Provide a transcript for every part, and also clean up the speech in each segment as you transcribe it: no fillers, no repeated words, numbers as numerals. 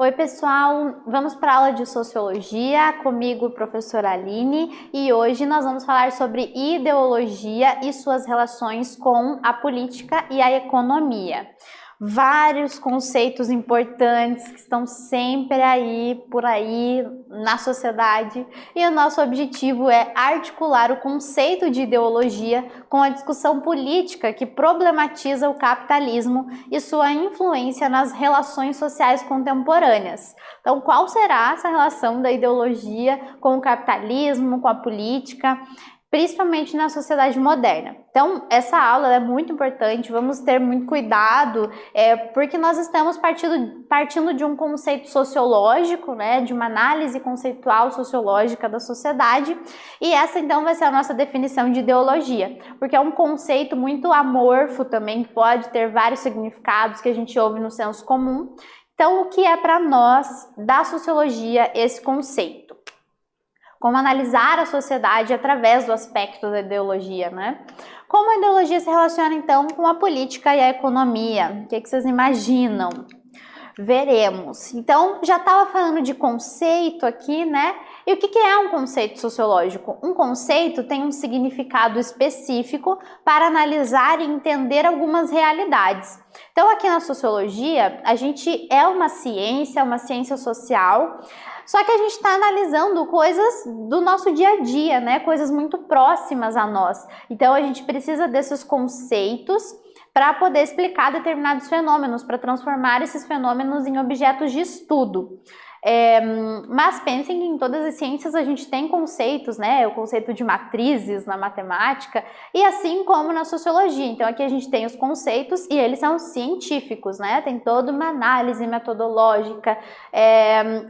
Oi pessoal, vamos para a aula de Sociologia, comigo professora Aline, e hoje nós vamos falar sobre ideologia e suas relações com a política e a economia. Vários conceitos importantes que estão sempre por aí na sociedade, e o nosso objetivo é articular o conceito de ideologia com a discussão política que problematiza o capitalismo e sua influência nas relações sociais contemporâneas. Então, qual será essa relação da ideologia com o capitalismo, com a política, principalmente na sociedade moderna? Então, essa aula é muito importante, vamos ter muito cuidado, porque nós estamos partindo de um conceito sociológico, né, de uma análise conceitual sociológica da sociedade, e essa então vai ser a nossa definição de ideologia, porque é um conceito muito amorfo também, que pode ter vários significados que a gente ouve no senso comum. Então, o que é para nós, da sociologia, esse conceito? Como analisar a sociedade através do aspecto da ideologia, né? Como a ideologia se relaciona, então, com a política e a economia? O que vocês imaginam? Veremos. Então, já estava falando de conceito aqui, né? E o que é um conceito sociológico? Um conceito tem um significado específico para analisar e entender algumas realidades. Então, aqui na sociologia, a gente é uma ciência social, só que a gente está analisando coisas do nosso dia a dia, né? Coisas muito próximas a nós. Então, a gente precisa desses conceitos para poder explicar determinados fenômenos, para transformar esses fenômenos em objetos de estudo. Mas pensem que em todas as ciências a gente tem conceitos, né? O conceito de matrizes na matemática e assim como na sociologia. Então aqui a gente tem os conceitos e eles são científicos, né? Tem toda uma análise metodológica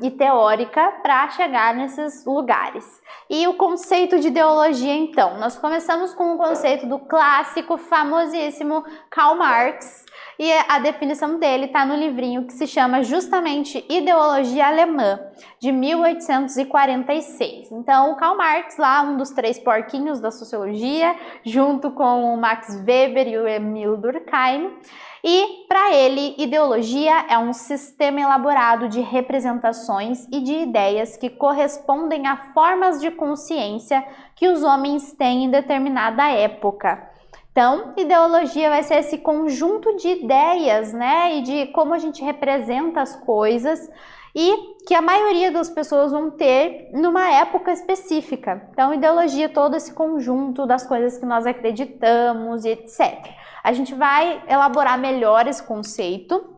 e teórica para chegar nesses lugares. E o conceito de ideologia, então, nós começamos com o conceito do clássico, famosíssimo Karl Marx. E a definição dele está no livrinho que se chama justamente Ideologia Alemã, de 1846. Então, o Karl Marx, lá um dos três porquinhos da sociologia, junto com o Max Weber e o Emil Durkheim. E, para ele, ideologia é um sistema elaborado de representações e de ideias que correspondem a formas de consciência que os homens têm em determinada época. Então, ideologia vai ser esse conjunto de ideias, né, e de como a gente representa as coisas e que a maioria das pessoas vão ter numa época específica. Então, ideologia é todo esse conjunto das coisas que nós acreditamos e etc. A gente vai elaborar melhor esse conceito.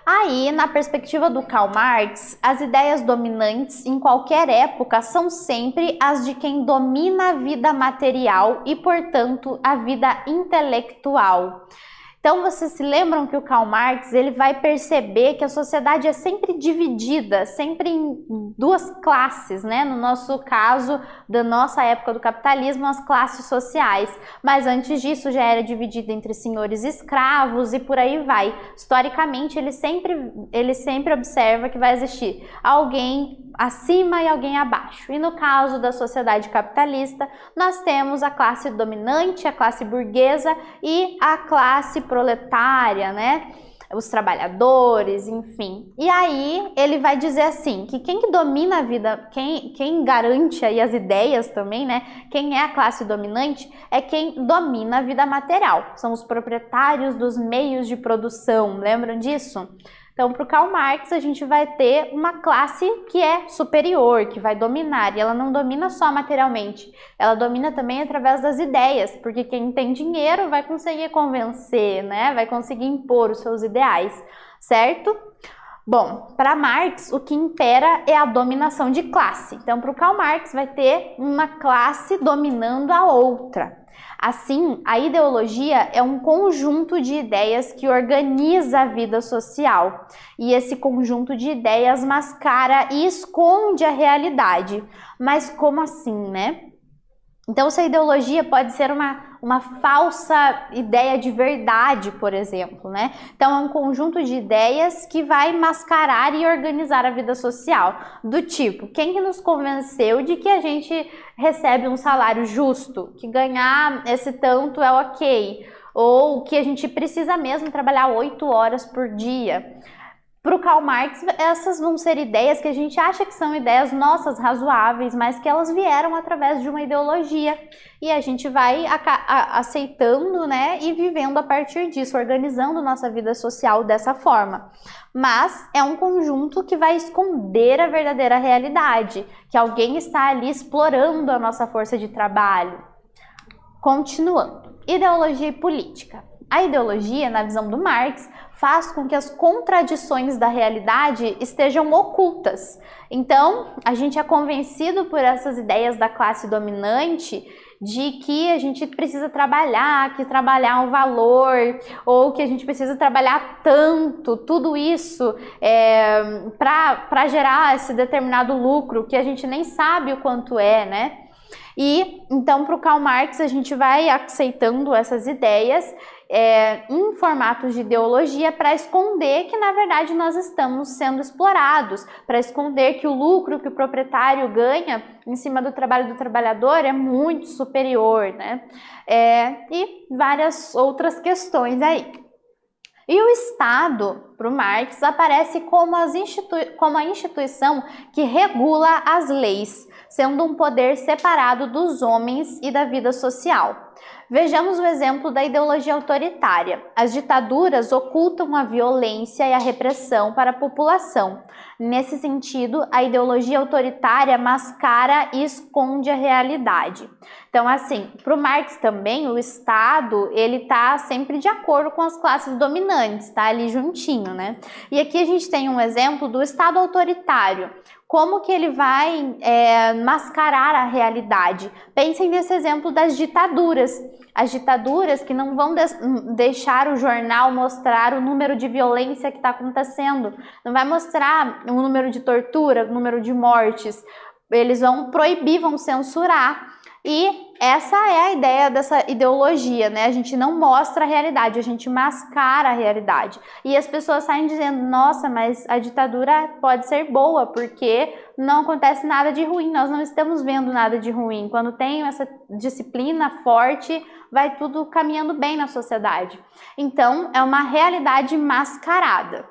Aí, na perspectiva do Karl Marx, as ideias dominantes em qualquer época são sempre as de quem domina a vida material e, portanto, a vida intelectual. Então, vocês se lembram que o Karl Marx ele vai perceber que a sociedade é sempre dividida, sempre em duas classes, né? No nosso caso, da nossa época do capitalismo, as classes sociais. Mas antes disso já era dividida entre senhores e escravos e por aí vai. Historicamente, ele sempre observa que vai existir alguém acima e alguém abaixo. E no caso da sociedade capitalista, nós temos a classe dominante, a classe burguesa e a classe proletária, né? Os trabalhadores, enfim. E aí ele vai dizer assim, que quem que domina a vida, quem garante aí as ideias também, né? Quem é a classe dominante é quem domina a vida material. São os proprietários dos meios de produção, lembram disso? Então, para o Karl Marx, a gente vai ter uma classe que é superior, que vai dominar, e ela não domina só materialmente, ela domina também através das ideias, porque quem tem dinheiro vai conseguir convencer, né? Vai conseguir impor os seus ideais, certo? Bom, para Marx, o que impera é a dominação de classe. Então, para o Karl Marx, vai ter uma classe dominando a outra. Assim, a ideologia é um conjunto de ideias que organiza a vida social. E esse conjunto de ideias mascara e esconde a realidade. Mas como assim, né? Então, essa ideologia pode ser uma falsa ideia de verdade, por exemplo, né? Então, é um conjunto de ideias que vai mascarar e organizar a vida social. Do tipo, quem que nos convenceu de que a gente recebe um salário justo? Que ganhar esse tanto é ok? Ou que a gente precisa mesmo trabalhar 8 horas por dia? Para o Karl Marx, essas vão ser ideias que a gente acha que são ideias nossas, razoáveis, mas que elas vieram através de uma ideologia e a gente vai aceitando, né, e vivendo a partir disso, organizando nossa vida social dessa forma. Mas é um conjunto que vai esconder a verdadeira realidade, que alguém está ali explorando a nossa força de trabalho. Continuando, ideologia e política. A ideologia, na visão do Marx, faz com que as contradições da realidade estejam ocultas. Então, a gente é convencido por essas ideias da classe dominante de que a gente precisa trabalhar, que trabalhar é um valor, ou que a gente precisa trabalhar tanto, tudo isso para gerar esse determinado lucro que a gente nem sabe o quanto é, né? E então, para o Karl Marx, a gente vai aceitando essas ideias em formatos de ideologia para esconder que, na verdade, nós estamos sendo explorados, para esconder que o lucro que o proprietário ganha em cima do trabalho do trabalhador é muito superior, né? E várias outras questões aí. E o Estado, para o Marx, aparece como a instituição que regula as leis, sendo um poder separado dos homens e da vida social. Vejamos o exemplo da ideologia autoritária. As ditaduras ocultam a violência e a repressão para a população. Nesse sentido, a ideologia autoritária mascara e esconde a realidade. Então, assim, para o Marx também, o Estado, ele está sempre de acordo com as classes dominantes, tá ali juntinho, né? E aqui a gente tem um exemplo do Estado autoritário. Como que ele vai mascarar a realidade? Pensem nesse exemplo das ditaduras. As ditaduras que não vão deixar o jornal mostrar o número de violência que está acontecendo, não vai mostrar o número de tortura, o número de mortes. Eles vão proibir, vão censurar. E essa é a ideia dessa ideologia, né? A gente não mostra a realidade, a gente mascara a realidade. E as pessoas saem dizendo, nossa, mas a ditadura pode ser boa, porque não acontece nada de ruim, nós não estamos vendo nada de ruim. Quando tem essa disciplina forte, vai tudo caminhando bem na sociedade. Então, é uma realidade mascarada,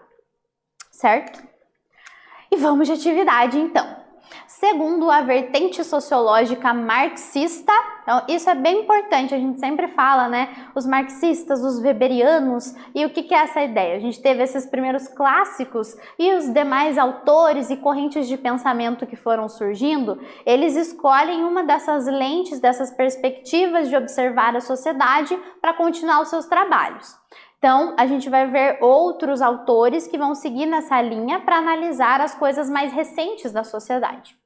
certo? E vamos de atividade, então. Segundo a vertente sociológica marxista, então isso é bem importante, a gente sempre fala, né, os marxistas, os weberianos, e o que é essa ideia? A gente teve esses primeiros clássicos e os demais autores e correntes de pensamento que foram surgindo, eles escolhem uma dessas lentes, dessas perspectivas de observar a sociedade para continuar os seus trabalhos. Então, a gente vai ver outros autores que vão seguir nessa linha para analisar as coisas mais recentes da sociedade.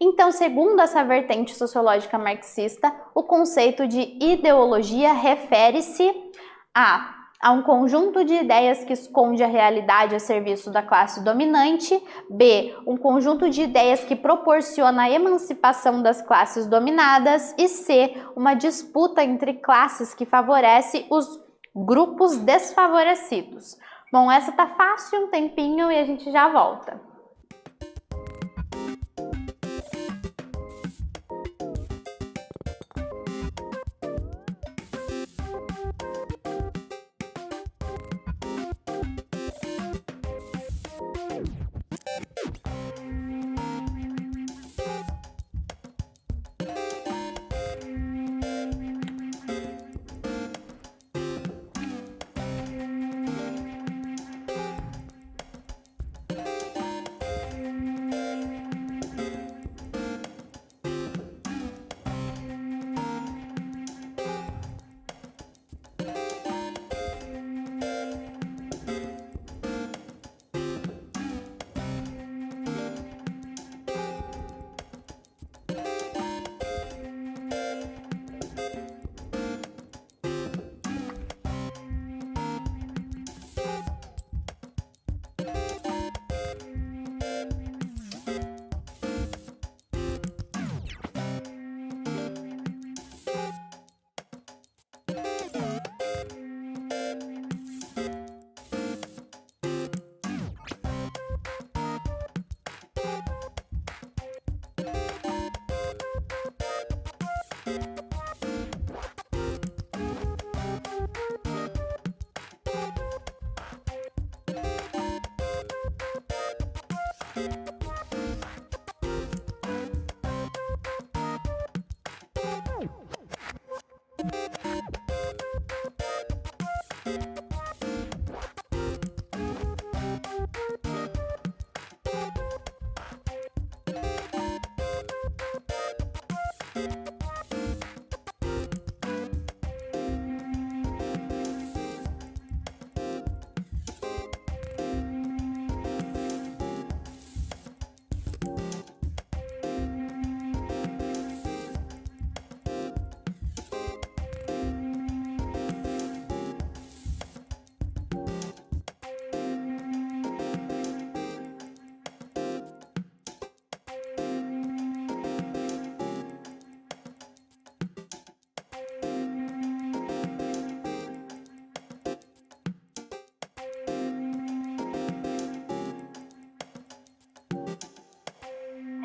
Então, segundo essa vertente sociológica marxista, o conceito de ideologia refere-se a um conjunto de ideias que esconde a realidade a serviço da classe dominante, B, um conjunto de ideias que proporciona a emancipação das classes dominadas, e C, uma disputa entre classes que favorece os grupos desfavorecidos. Bom, essa tá fácil, um tempinho e a gente já volta.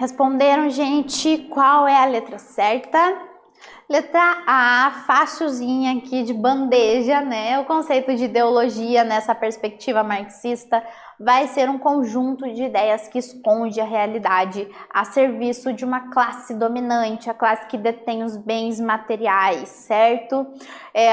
Responderam, gente? Qual é a letra certa? Letra A, facilzinha aqui de bandeja, né? O conceito de ideologia nessa perspectiva marxista vai ser um conjunto de ideias que esconde a realidade a serviço de uma classe dominante, a classe que detém os bens materiais, certo?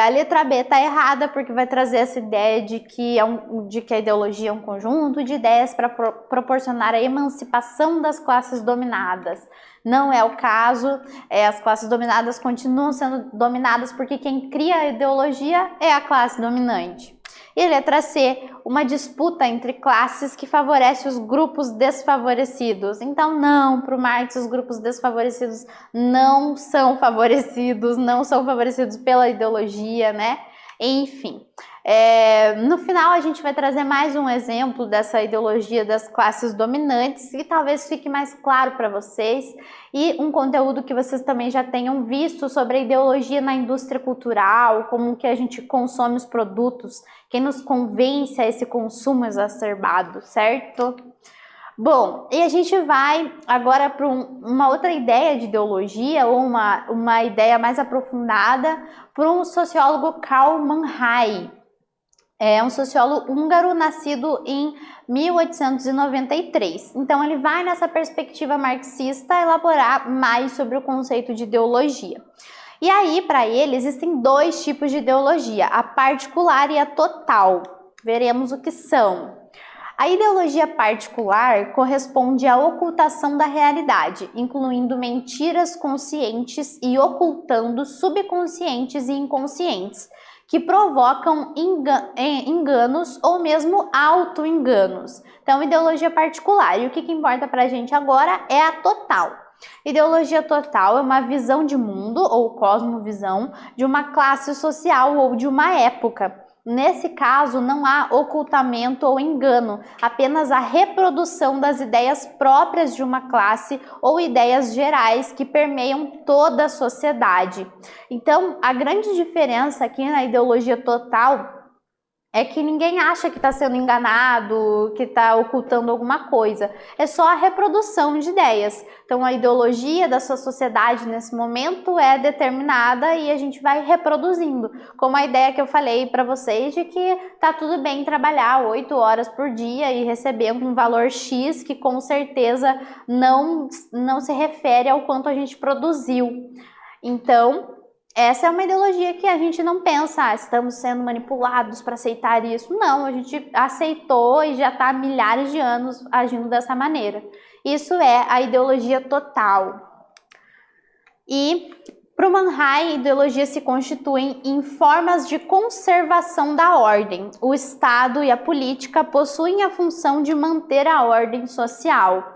A letra B tá errada porque vai trazer essa ideia de que a ideologia é um conjunto de ideias para proporcionar a emancipação das classes dominadas. Não é o caso, as classes dominadas continuam sendo dominadas porque quem cria a ideologia é a classe dominante. E letra C, uma disputa entre classes que favorece os grupos desfavorecidos. Então não, para o Marx os grupos desfavorecidos não são favorecidos pela ideologia, né? Enfim, no final a gente vai trazer mais um exemplo dessa ideologia das classes dominantes e talvez fique mais claro para vocês, e um conteúdo que vocês também já tenham visto sobre a ideologia na indústria cultural, como que a gente consome os produtos, quem nos convence a esse consumo exacerbado, certo? Bom, e a gente vai agora para uma outra ideia de ideologia, ou uma ideia mais aprofundada, por um sociólogo Karl Mannheim. É um sociólogo húngaro nascido em 1893. Então ele vai nessa perspectiva marxista elaborar mais sobre o conceito de ideologia. E aí, para ele, existem dois tipos de ideologia, a particular e a total. Veremos o que são. A ideologia particular corresponde à ocultação da realidade, incluindo mentiras conscientes e ocultando subconscientes e inconscientes, que provocam enganos ou mesmo auto-enganos. Então, ideologia particular. E o que importa para a gente agora é a total. Ideologia total é uma visão de mundo ou cosmovisão de uma classe social ou de uma época. Nesse caso, não há ocultamento ou engano, apenas a reprodução das ideias próprias de uma classe ou ideias gerais que permeiam toda a sociedade. Então, a grande diferença aqui na ideologia total é que ninguém acha que está sendo enganado, que está ocultando alguma coisa. É só a reprodução de ideias. Então, a ideologia da sua sociedade nesse momento é determinada e a gente vai reproduzindo. Como a ideia que eu falei para vocês de que tá tudo bem trabalhar 8 horas por dia e receber um valor X que com certeza não se refere ao quanto a gente produziu. Então, essa é uma ideologia que a gente não pensa, estamos sendo manipulados para aceitar isso. Não, a gente aceitou e já está há milhares de anos agindo dessa maneira. Isso é a ideologia total. E para o Mannheim, a ideologia se constitui em formas de conservação da ordem. O Estado e a política possuem a função de manter a ordem social.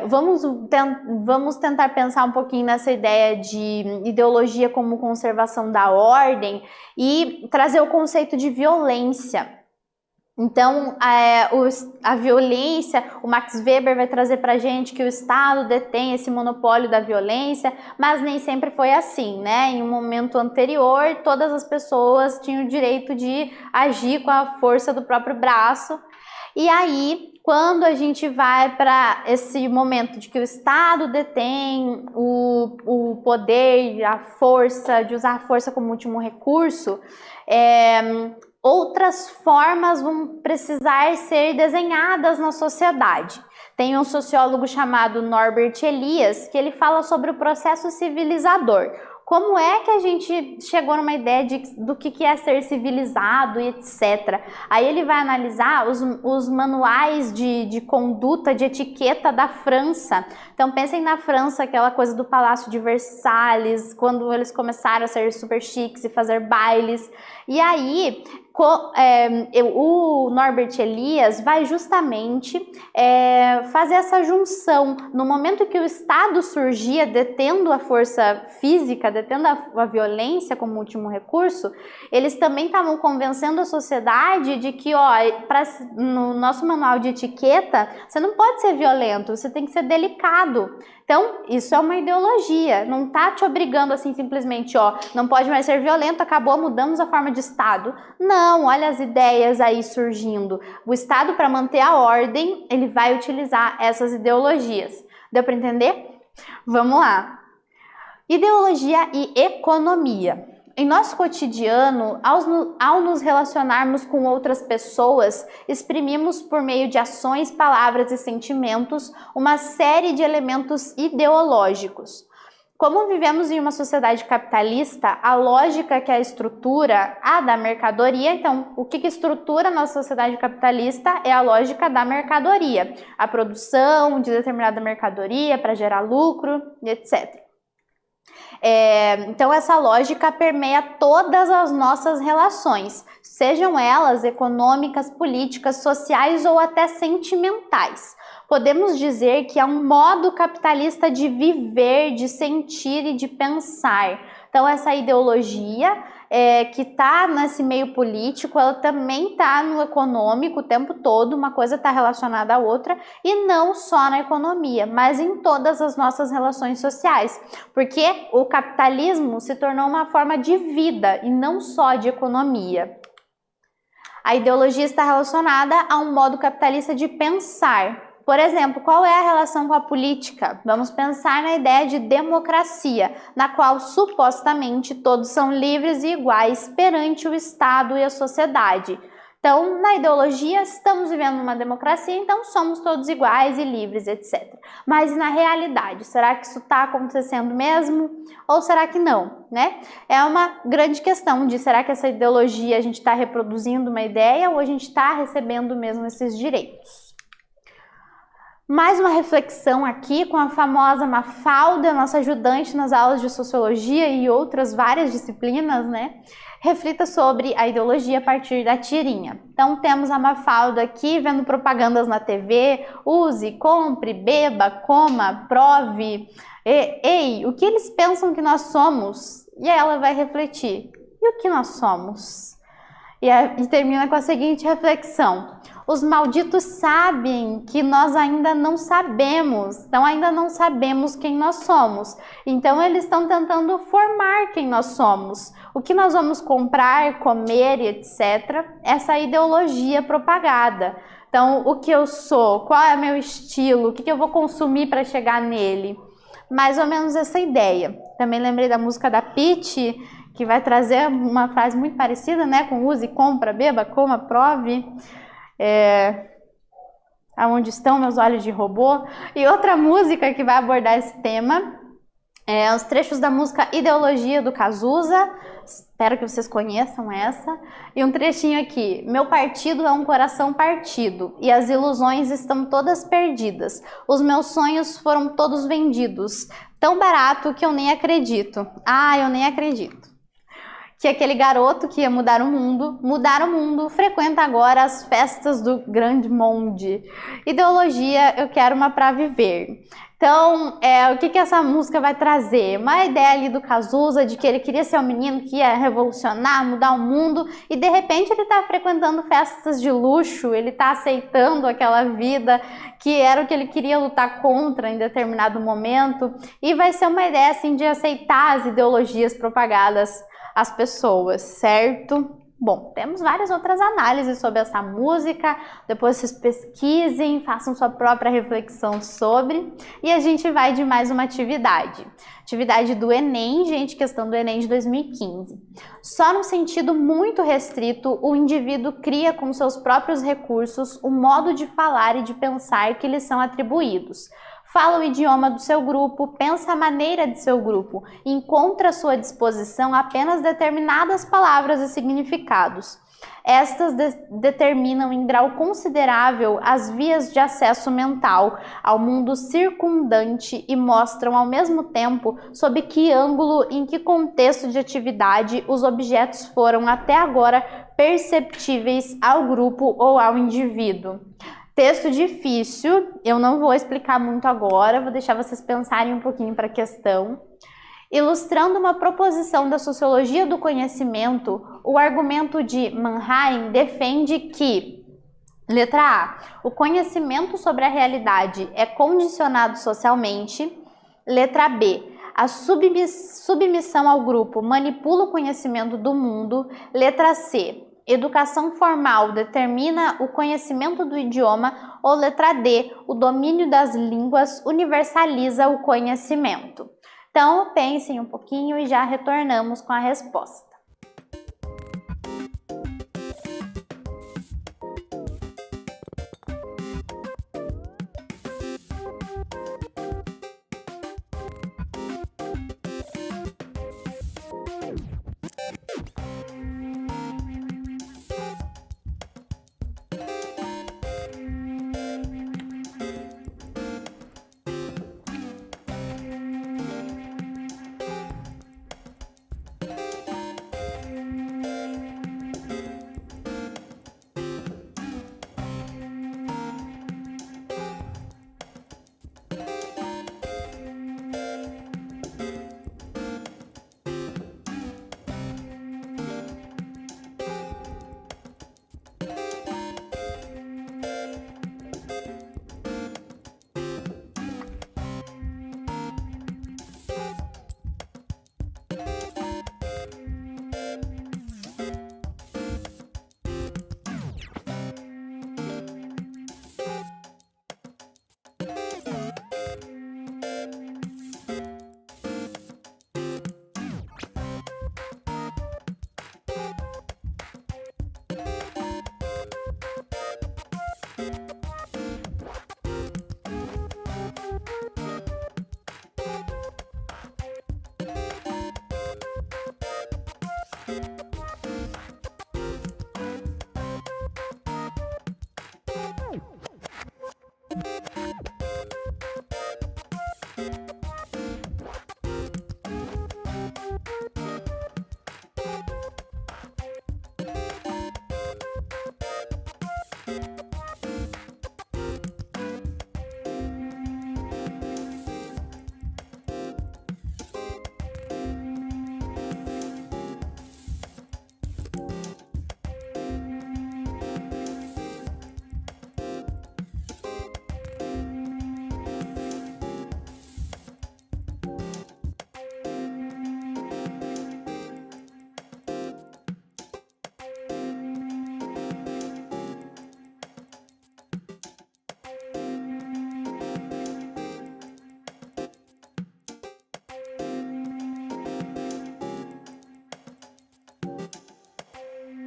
Vamos tentar pensar um pouquinho nessa ideia de ideologia como conservação da ordem e trazer o conceito de violência. Então, a violência, o Max Weber vai trazer para a gente que o Estado detém esse monopólio da violência, mas nem sempre foi assim, né? Em um momento anterior, todas as pessoas tinham o direito de agir com a força do próprio braço. E aí, quando a gente vai para esse momento de que o Estado detém o poder, a força, de usar a força como último recurso, outras formas vão precisar ser desenhadas na sociedade. Tem um sociólogo chamado Norbert Elias, que ele fala sobre o processo civilizador. Como é que a gente chegou numa ideia do que é ser civilizado e etc. Aí ele vai analisar os manuais de conduta, de etiqueta da França. Então pensem na França, aquela coisa do Palácio de Versalhes, quando eles começaram a ser super chiques e fazer bailes. E aí o Norbert Elias vai justamente fazer essa junção. No momento que o Estado surgia detendo a força física, detendo a violência como último recurso, eles também estavam convencendo a sociedade de que, no nosso manual de etiqueta, você não pode ser violento, você tem que ser delicado. Então, isso é uma ideologia, não tá te obrigando assim simplesmente, não pode mais ser violento, acabou, mudamos a forma de Estado. Não, olha as ideias aí surgindo. O Estado, para manter a ordem, ele vai utilizar essas ideologias. Deu para entender? Vamos lá. Ideologia e economia. Em nosso cotidiano, ao nos relacionarmos com outras pessoas, exprimimos por meio de ações, palavras e sentimentos uma série de elementos ideológicos. Como vivemos em uma sociedade capitalista, a lógica que a estrutura a da mercadoria, então o que estrutura a nossa sociedade capitalista é a lógica da mercadoria, a produção de determinada mercadoria para gerar lucro, etc. Então essa lógica permeia todas as nossas relações, sejam elas econômicas, políticas, sociais ou até sentimentais. Podemos dizer que é um modo capitalista de viver, de sentir e de pensar. Então essa ideologia que está nesse meio político, ela também está no econômico o tempo todo, uma coisa está relacionada à outra, e não só na economia, mas em todas as nossas relações sociais, porque o capitalismo se tornou uma forma de vida e não só de economia. A ideologia está relacionada a um modo capitalista de pensar. Por exemplo, qual é a relação com a política? Vamos pensar na ideia de democracia, na qual supostamente todos são livres e iguais perante o Estado e a sociedade. Então, na ideologia, estamos vivendo uma democracia, então somos todos iguais e livres, etc. Mas na realidade, será que isso está acontecendo mesmo? Ou será que não, né? É uma grande questão de será que essa ideologia a gente está reproduzindo uma ideia ou a gente está recebendo mesmo esses direitos? Mais uma reflexão aqui com a famosa Mafalda, nossa ajudante nas aulas de Sociologia e outras várias disciplinas, né? Reflita sobre a ideologia a partir da tirinha. Então temos a Mafalda aqui vendo propagandas na TV, use, compre, beba, coma, prove. Ei, o que eles pensam que nós somos? E aí ela vai refletir, e o que nós somos? E termina com a seguinte reflexão. Os malditos sabem que nós ainda não sabemos, então ainda não sabemos quem nós somos. Então eles estão tentando formar quem nós somos. O que nós vamos comprar, comer, etc. Essa ideologia propagada. Então o que eu sou, qual é o meu estilo, o que eu vou consumir para chegar nele. Mais ou menos essa ideia. Também lembrei da música da Pitty, que vai trazer uma frase muito parecida, né? Com use, compra, beba, coma, prove. Aonde estão meus olhos de robô. E outra música que vai abordar esse tema os trechos da música Ideologia do Cazuza. Espero que vocês conheçam essa. E um trechinho aqui. Meu partido é um coração partido e as ilusões estão todas perdidas. Os meus sonhos foram todos vendidos. Tão barato que eu nem acredito. Eu nem acredito. Que aquele garoto que ia mudar o mundo, frequenta agora as festas do grande monde. Ideologia, eu quero uma pra viver. Então, o que essa música vai trazer? Uma ideia ali do Cazuza, de que ele queria ser um menino que ia revolucionar, mudar o mundo, e de repente ele está frequentando festas de luxo, ele está aceitando aquela vida que era o que ele queria lutar contra em determinado momento, e vai ser uma ideia assim de aceitar as ideologias propagadas às pessoas, certo? Bom, temos várias outras análises sobre essa música, depois vocês pesquisem, façam sua própria reflexão sobre, e a gente vai de mais uma atividade. Atividade do Enem, gente, questão do Enem de 2015. Só num sentido muito restrito, o indivíduo cria com seus próprios recursos o modo de falar e de pensar que lhes são atribuídos. Fala o idioma do seu grupo, pensa a maneira de seu grupo, encontra à sua disposição apenas determinadas palavras e significados. Estas determinam em grau considerável as vias de acesso mental ao mundo circundante e mostram ao mesmo tempo sob que ângulo e em que contexto de atividade os objetos foram até agora perceptíveis ao grupo ou ao indivíduo. Texto difícil, eu não vou explicar muito agora, vou deixar vocês pensarem um pouquinho para a questão. Ilustrando uma proposição da sociologia do conhecimento, o argumento de Mannheim defende que, letra A, o conhecimento sobre a realidade é condicionado socialmente. Letra B, a submissão ao grupo manipula o conhecimento do mundo. Letra C, educação formal determina o conhecimento do idioma, ou letra D, o domínio das línguas universaliza o conhecimento? Então, pensem um pouquinho e já retornamos com a resposta.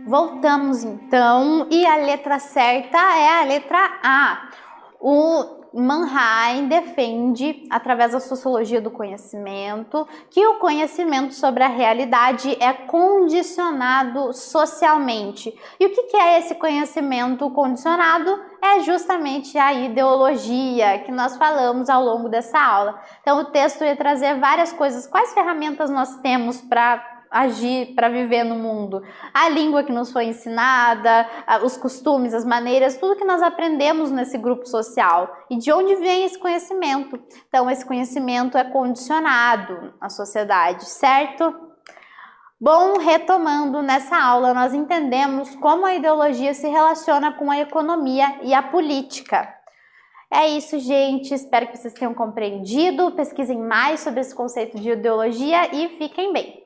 Voltamos então, e a letra certa é a letra A. O Mannheim defende, através da sociologia do conhecimento, que o conhecimento sobre a realidade é condicionado socialmente. E o que é esse conhecimento condicionado? É justamente a ideologia que nós falamos ao longo dessa aula. Então o texto ia trazer várias coisas. Quais ferramentas nós temos para agir, para viver no mundo? A língua que nos foi ensinada, os costumes, as maneiras, tudo que nós aprendemos nesse grupo social. E de onde vem esse conhecimento? Então, esse conhecimento é condicionado à sociedade, certo? Bom, retomando, nessa aula nós entendemos como a ideologia se relaciona com a economia e a política. É isso, gente. Espero que vocês tenham compreendido. Pesquisem mais sobre esse conceito de ideologia e fiquem bem.